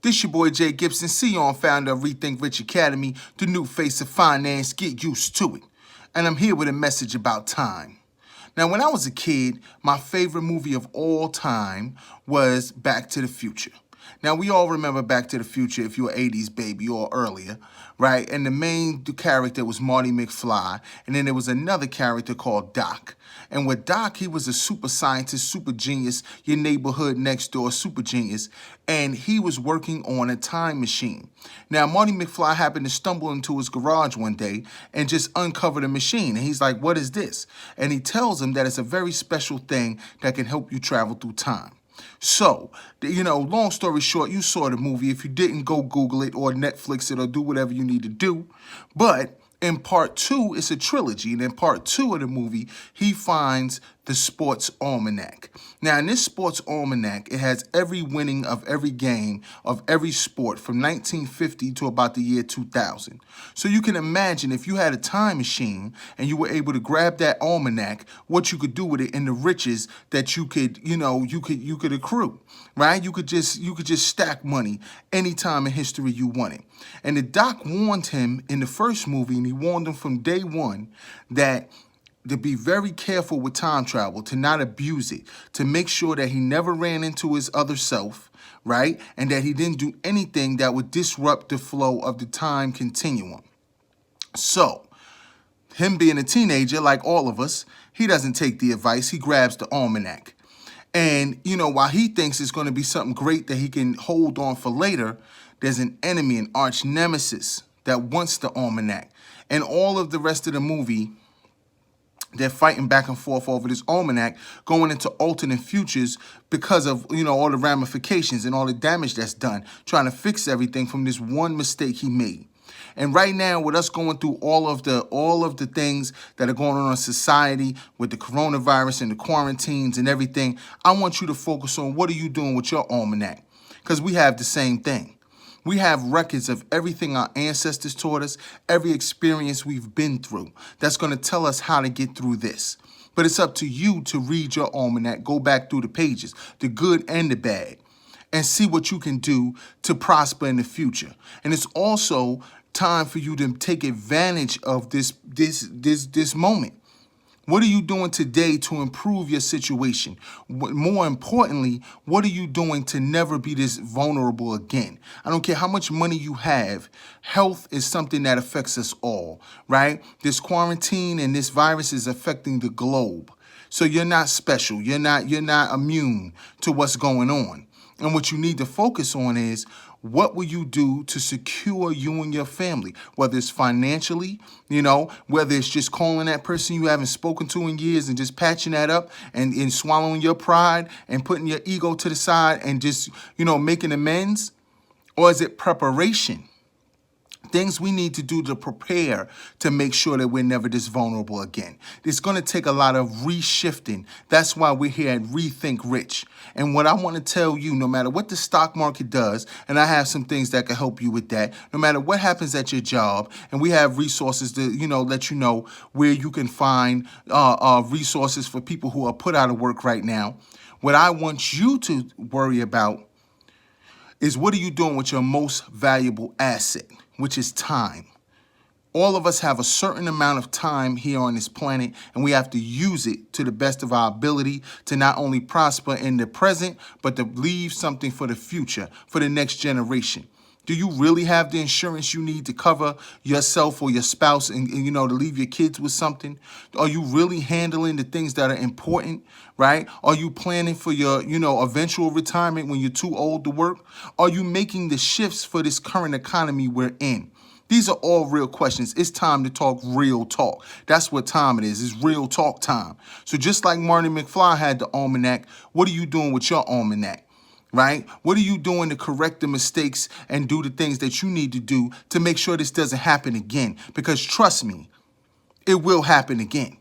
This your boy Jay Gibson, CEO and founder of Rethink Rich Academy, the new face of finance. Get used to it. And I'm here with a message about time. Now, when I was a kid, my favorite movie of all time was Back to the Future. Now, we all remember Back to the Future if you're an 80s baby or earlier, right? And the main character was Marty McFly. And then there was another character called Doc. And with Doc, he was a super scientist, super genius, your neighborhood next door super genius. And he was working on a time machine. Now, Marty McFly happened to stumble into his garage one day and just uncover the machine. And he's like, what is this? And he tells him that it's a very special thing that can help you travel through time. So, long story short, you saw the movie. If you didn't, go Google it or Netflix it or do whatever you need to do. But in part 2, it's a trilogy. And in part 2 of the movie, he finds the sports almanac. Now, in this sports almanac, it has every winning of every game of every sport from 1950 to about the year 2000. So you can imagine if you had a time machine and you were able to grab that almanac, what you could do with it and the riches that you could accrue, right? You could just stack money anytime in history you wanted. And the doc warned him in the first movie, and he warned him from day one that to be very careful with time travel, to not abuse it, to make sure that he never ran into his other self, right? And that he didn't do anything that would disrupt the flow of the time continuum. So, him being a teenager, like all of us, he doesn't take the advice. He grabs the almanac. And, while he thinks it's going to be something great that he can hold on for later, there's an enemy, an arch nemesis that wants the almanac. And all of the rest of the movie, they're fighting back and forth over this almanac, going into alternate futures because of, all the ramifications and all the damage that's done, trying to fix everything from this one mistake he made. And right now, with us going through all of the things that are going on in society with the coronavirus and the quarantines and everything, I want you to focus on what are you doing with your almanac? Because we have the same thing. We have records of everything our ancestors taught us, every experience we've been through. That's going to tell us how to get through this. But it's up to you to read your almanac, go back through the pages, the good and the bad, and see what you can do to prosper in the future. And it's also time for you to take advantage of this moment. What are you doing today to improve your situation? More importantly, what are you doing to never be this vulnerable again? I don't care how much money you have. Health is something that affects us all, right? This quarantine and this virus is affecting the globe. So you're not special. You're not immune to what's going on. And what you need to focus on is, what will you do to secure you and your family? Whether it's financially, whether it's just calling that person you haven't spoken to in years and just patching that up and swallowing your pride and putting your ego to the side and just, making amends? Or is it preparation? Things we need to do to prepare to make sure that we're never this vulnerable again. It's going to take a lot of reshifting. That's why we're here at Rethink Rich. And what I want to tell you, no matter what the stock market does, and I have some things that can help you with that, no matter what happens at your job, and we have resources to, let you know where you can find resources for people who are put out of work right now. What I want you to worry about is, what are you doing with your most valuable asset, which is time? All of us have a certain amount of time here on this planet, and we have to use it to the best of our ability to not only prosper in the present, but to leave something for the future, for the next generation. Do you really have the insurance you need to cover yourself or your spouse and to leave your kids with something? Are you really handling the things that are important, right? Are you planning for your, eventual retirement when you're too old to work? Are you making the shifts for this current economy we're in? These are all real questions. It's time to talk real talk. That's what time it is. It's real talk time. So just like Marty McFly had the almanac, what are you doing with your almanac? Right? What are you doing to correct the mistakes and do the things that you need to do to make sure this doesn't happen again? Because trust me, it will happen again.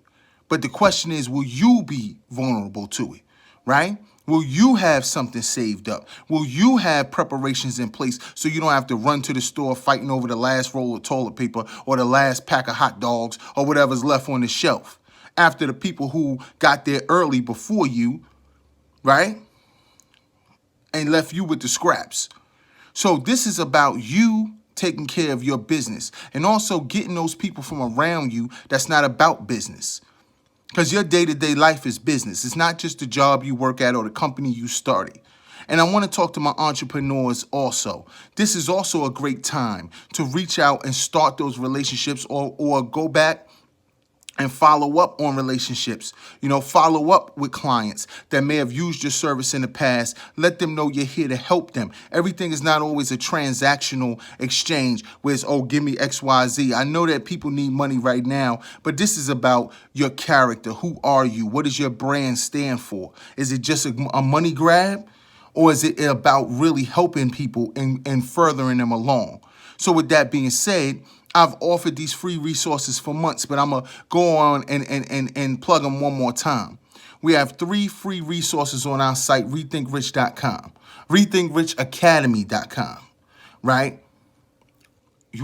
But the question is, will you be vulnerable to it? Right? Will you have something saved up? Will you have preparations in place so you don't have to run to the store fighting over the last roll of toilet paper or the last pack of hot dogs or whatever's left on the shelf after the people who got there early before you, right? And left you with the scraps. So this is about you taking care of your business and also getting those people from around you that's not about business. Because your day-to-day life is business. It's not just the job you work at or the company you started. And I want to talk to my entrepreneurs also. This is also a great time to reach out and start those relationships or go back and follow up on relationships. Follow up with clients that may have used your service in the past. Let them know you're here to help them. Everything is not always a transactional exchange where it's, oh, give me X, Y, Z. I know that people need money right now, but this is about your character. Who are you? What does your brand stand for? Is it just a money grab? Or is it about really helping people and furthering them along? So with that being said, I've offered these free resources for months, but I'm going to go on and plug them one more time. We have 3 free resources on our site, rethinkrich.com, rethinkrichacademy.com, right?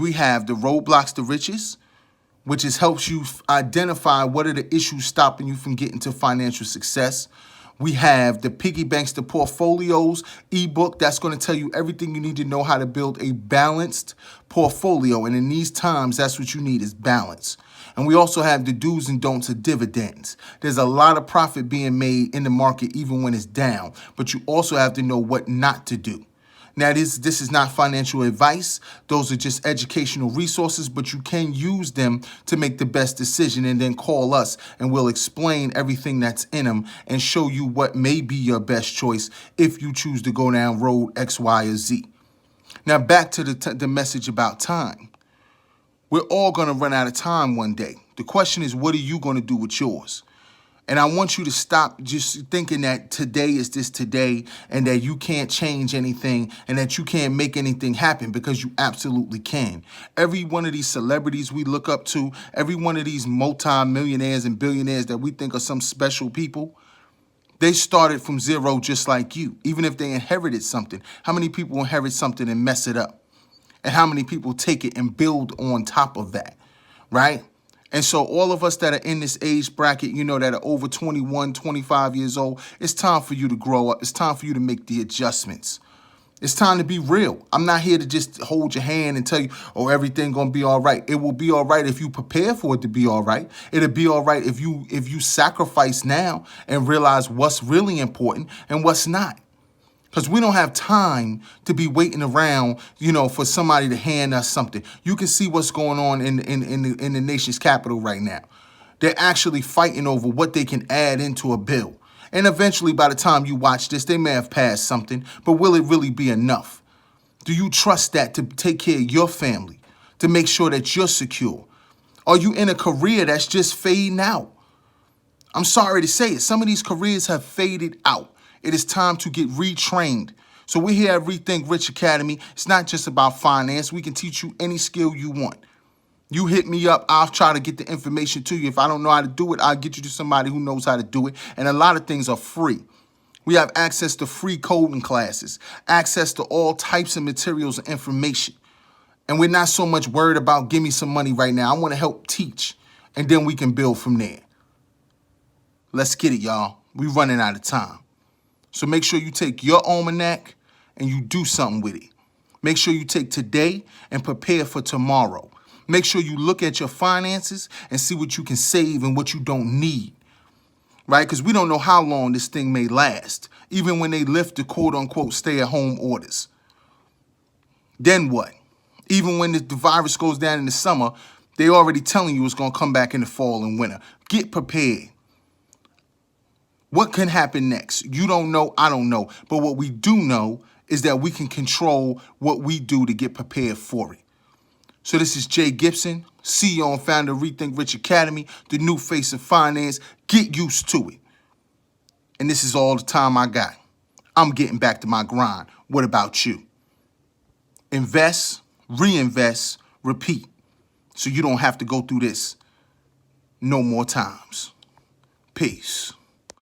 We have the Roadblocks to Riches, which helps you identify what are the issues stopping you from getting to financial success. We have the Piggy Banks to Portfolios ebook that's going to tell you everything you need to know how to build a balanced portfolio. And in these times, that's what you need is balance. And we also have the do's and don'ts of dividends. There's a lot of profit being made in the market even when it's down, but you also have to know what not to do. Now, this is not financial advice. Those are just educational resources, but you can use them to make the best decision and then call us and we'll explain everything that's in them and show you what may be your best choice if you choose to go down road X, Y, or Z. Now, back to the message about time. We're all going to run out of time one day. The question is, what are you going to do with yours? And I want you to stop just thinking that today is this today and that you can't change anything and that you can't make anything happen, because you absolutely can. Every one of these celebrities we look up to, every one of these multi-millionaires and billionaires that we think are some special people, they started from zero just like you, even if they inherited something. How many people inherit something and mess it up? And how many people take it and build on top of that, right? And so all of us that are in this age bracket, that are over 21, 25 years old, it's time for you to grow up. It's time for you to make the adjustments. It's time to be real. I'm not here to just hold your hand and tell you, oh, everything gonna be all right. It will be all right if you prepare for it to be all right. It'll be all right if you sacrifice now and realize what's really important and what's not. Because we don't have time to be waiting around, for somebody to hand us something. You can see what's going on in the nation's capital right now. They're actually fighting over what they can add into a bill. And eventually, by the time you watch this, they may have passed something, but will it really be enough? Do you trust that to take care of your family, to make sure that you're secure? Are you in a career that's just fading out? I'm sorry to say it. Some of these careers have faded out. It is time to get retrained. So we're here at Rethink Rich Academy. It's not just about finance. We can teach you any skill you want. You hit me up. I'll try to get the information to you. If I don't know how to do it, I'll get you to somebody who knows how to do it. And a lot of things are free. We have access to free coding classes, access to all types of materials and information. And we're not so much worried about give me some money right now. I want to help teach, and then we can build from there. Let's get it, y'all. We're running out of time. So make sure you take your almanac and you do something with it. Make sure you take today and prepare for tomorrow. Make sure you look at your finances and see what you can save and what you don't need, right? Because we don't know how long this thing may last, even when they lift the quote-unquote stay-at-home orders. Then what? Even when the virus goes down in the summer, they already telling you it's going to come back in the fall and winter. Get prepared. What can happen next? You don't know, I don't know. But what we do know is that we can control what we do to get prepared for it. So this is Jay Gibson, CEO and founder of Rethink Rich Academy, the new face of finance. Get used to it. And this is all the time I got. I'm getting back to my grind. What about you? Invest, reinvest, repeat. So you don't have to go through this no more times. Peace.